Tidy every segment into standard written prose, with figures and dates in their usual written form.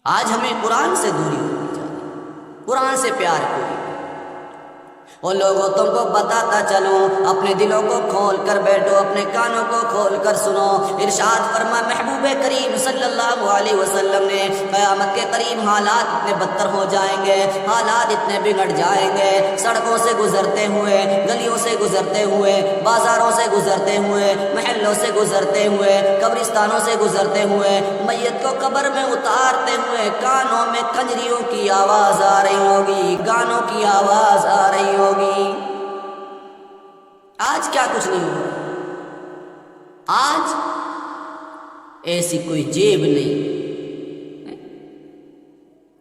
آج ہمیں قرآن سے دوری ہونی چاہیے، قرآن سے پیار کوئی نہیں۔ اور لوگوں تم کو بتاتا چلوں، اپنے دلوں کو کھول کر بیٹھو، اپنے کانوں کو کھول کر سنو۔ ارشاد فرما محبوب کریم صلی اللہ علیہ وسلم نے، قیامت کے قریب حالات اتنے بدتر ہو جائیں گے، حالات اتنے بگڑ جائیں گے، سڑکوں سے گزرتے ہوئے، گلیوں سے گزرتے ہوئے، بازاروں سے گزرتے ہوئے، محلوں سے گزرتے ہوئے، قبرستانوں سے گزرتے ہوئے، میت کو قبر میں اتارتے ہوئے کانوں میں کنجریوں کی آواز آ رہی ہوگی، گانوں کی آواز آ رہی ہوگی۔ آج کیا کچھ نہیں ہو رہا، آج ایسی کوئی جیب نہیں،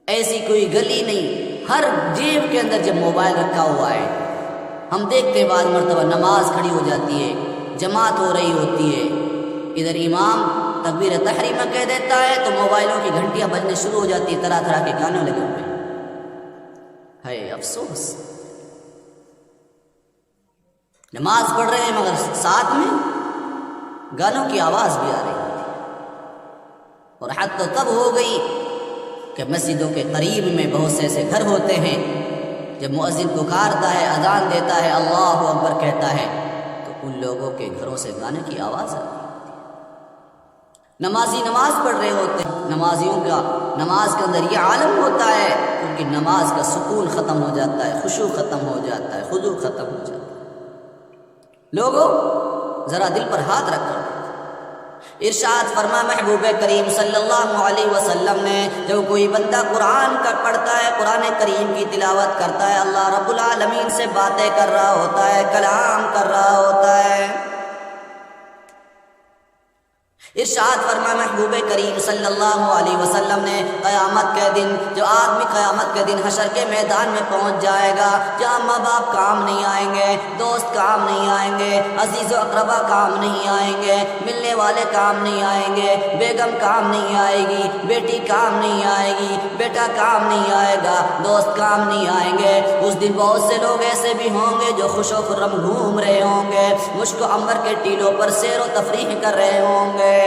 ایسی کوئی گلی نہیں، ہر جیب کے اندر جب موبائل رکھا ہوا ہے، ہم دیکھتے بعض مرتبہ نماز کھڑی ہو جاتی ہے، جماعت ہو رہی ہوتی ہے، ادھر امام تکبیر تحریمہ کہہ دیتا ہے تو موبائلوں کی گھنٹیاں بجنے شروع ہو جاتی ہیں، طرح طرح کے گانے لگے ہوئے ہیں۔ افسوس، نماز پڑھ رہے ہیں مگر ساتھ میں گانوں کی آواز بھی آ رہی ہے۔ اور حد تو تب ہو گئی کہ مسجدوں کے قریب میں بہت سے ایسے گھر ہوتے ہیں، جب مؤذن پکارتا ہے، اذان دیتا ہے، اللہ اکبر کہتا ہے، تو ان لوگوں کے گھروں سے گانے کی آواز آ رہی ہے۔ نمازی نماز پڑھ رہے ہوتے ہیں، نمازیوں کا نماز کے اندر یہ عالم ہوتا ہے، ان کی نماز کا سکون ختم ہو جاتا ہے، خشوع ختم ہو جاتا ہے، خضوع ختم ہو جاتا ہے۔ لوگوں ذرا دل پر ہاتھ رکھ کر ارشاد فرما محبوب کریم صلی اللہ علیہ وسلم نے، جب کوئی بندہ قرآن کا پڑھتا ہے، قرآن کریم کی تلاوت کرتا ہے، اللہ رب العالمین سے باتیں کر رہا ہوتا ہے، کلام کر رہا ہوتا ہے۔ ارشاد فرما محبوب کریم صلی اللہ علیہ وسلم نے، قیامت کے دن جو آدمی قیامت کے دن حشر کے میدان میں پہنچ جائے گا، جہاں ماں باپ کام نہیں آئیں گے، دوست کام نہیں آئیں گے، عزیز و اقربا کام نہیں آئیں گے، ملنے والے کام نہیں آئیں گے، بیگم کام نہیں آئے گی، بیٹی کام نہیں آئے گی، بیٹا کام نہیں آئے گا، دوست کام نہیں آئیں گے۔ اس دن بہت سے لوگ ایسے بھی ہوں گے جو خوش و خرم گھوم رہے ہوں گے، مشک و عنبر کے ٹیلوں پر سیر و تفریح کر رہے ہوں گے۔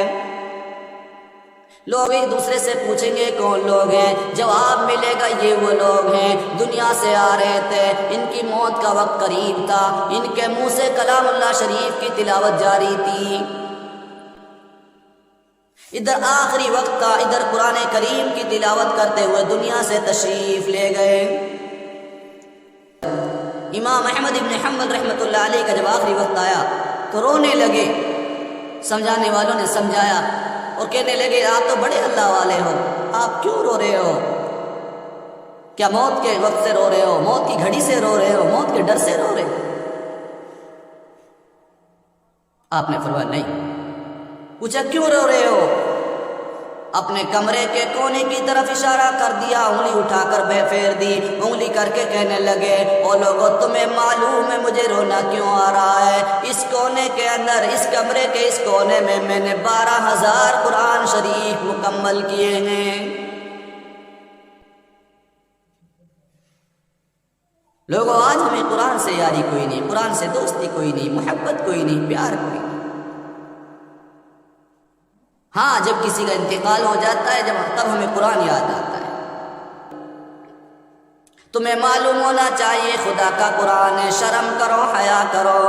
لوگ ایک دوسرے سے پوچھیں گے کون لوگ ہیں، جواب ملے گا یہ وہ لوگ ہیں، دنیا سے آ رہے تھے، ان کی موت کا وقت قریب تھا، ان کے منہ سے کلام اللہ شریف کی تلاوت جاری تھی، ادھر آخری وقت تھا، ادھر قرآن کریم کی تلاوت کرتے ہوئے دنیا سے تشریف لے گئے۔ امام احمد ابن حنبل رحمۃ اللہ علیہ کا جب آخری وقت آیا تو رونے لگے، سمجھانے والوں نے سمجھایا اور کہنے لگے آپ تو بڑے اللہ والے ہو، آپ کیوں رو رہے ہو؟ کیا موت کے وقت سے رو رہے ہو، موت کی گھڑی سے رو رہے ہو، موت کے ڈر سے رو رہے ہو؟ آپ نے فرمایا نہیں۔ پوچھا کیوں رو رہے ہو؟ اپنے کمرے کے کونے کی طرف اشارہ کر دیا، انگلی اٹھا کر پھیر دی، انگلی کر کے کہنے لگے او لوگو تمہیں معلوم ہے مجھے رونا کیوں آ رہا ہے؟ اس کونے کے اندر، اس کمرے کے اس کونے میں نے 12,000 قرآن شریف مکمل کیے ہیں۔ لوگوں آج ہمیں قرآن سے یاری کوئی نہیں، قرآن سے دوستی کوئی نہیں، محبت کوئی نہیں، پیار کوئی نہیں۔ ہاں جب کسی کا انتقال ہو جاتا ہے تب ہمیں قرآن یاد آتا ہے۔ تمہیں معلوم ہونا چاہیے خدا کا قرآن ہے، شرم کرو، حیا کرو۔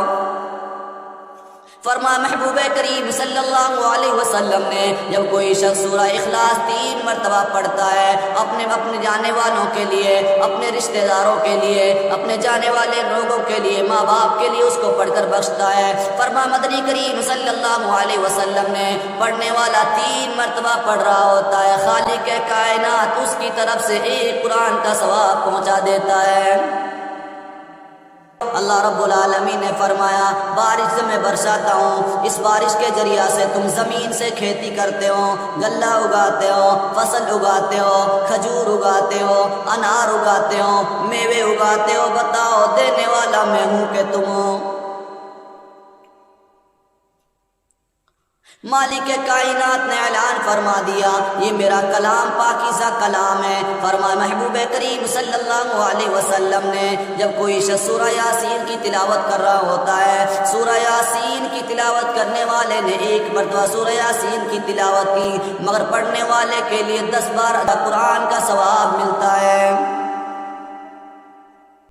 فرما محبوب کریم صلی اللہ علیہ وسلم نے، جب کوئی شخص سورہ اخلاص 3 مرتبہ پڑھتا ہے، اپنے جانے والوں کے لیے، اپنے رشتہ داروں کے لیے، اپنے جانے والے لوگوں کے لیے، ماں باپ کے لیے اس کو پڑھ کر بخشتا ہے، فرما مدنی کریم صلی اللہ علیہ وسلم نے، پڑھنے والا 3 مرتبہ پڑھ رہا ہوتا ہے، خالق کائنات اس کی طرف سے ایک قرآن کا ثواب پہنچا دیتا ہے۔ اللہ رب العالمین نے فرمایا بارش میں برساتا ہوں، اس بارش کے ذریعہ سے تم زمین سے کھیتی کرتے ہو، غلہ اگاتے ہو، فصل اگاتے ہو، کھجور اگاتے ہو، انار اگاتے ہو، میوے اگاتے ہو، بتاؤ دینے والا میں ہوں کہ تم ہو؟ مالک کائنات نے اعلان فرما دیا یہ میرا کلام پاکیزہ کلام ہے۔ فرمایا محبوب کریم صلی اللہ علیہ وسلم نے جب کوئی شخص سورہ یاسین کی تلاوت کر رہا ہوتا ہے، سورہ یاسین کی تلاوت کرنے والے نے ایک مرتبہ سورہ یاسین کی تلاوت کی، مگر پڑھنے والے کے لیے 10 بار قرآن کا ثواب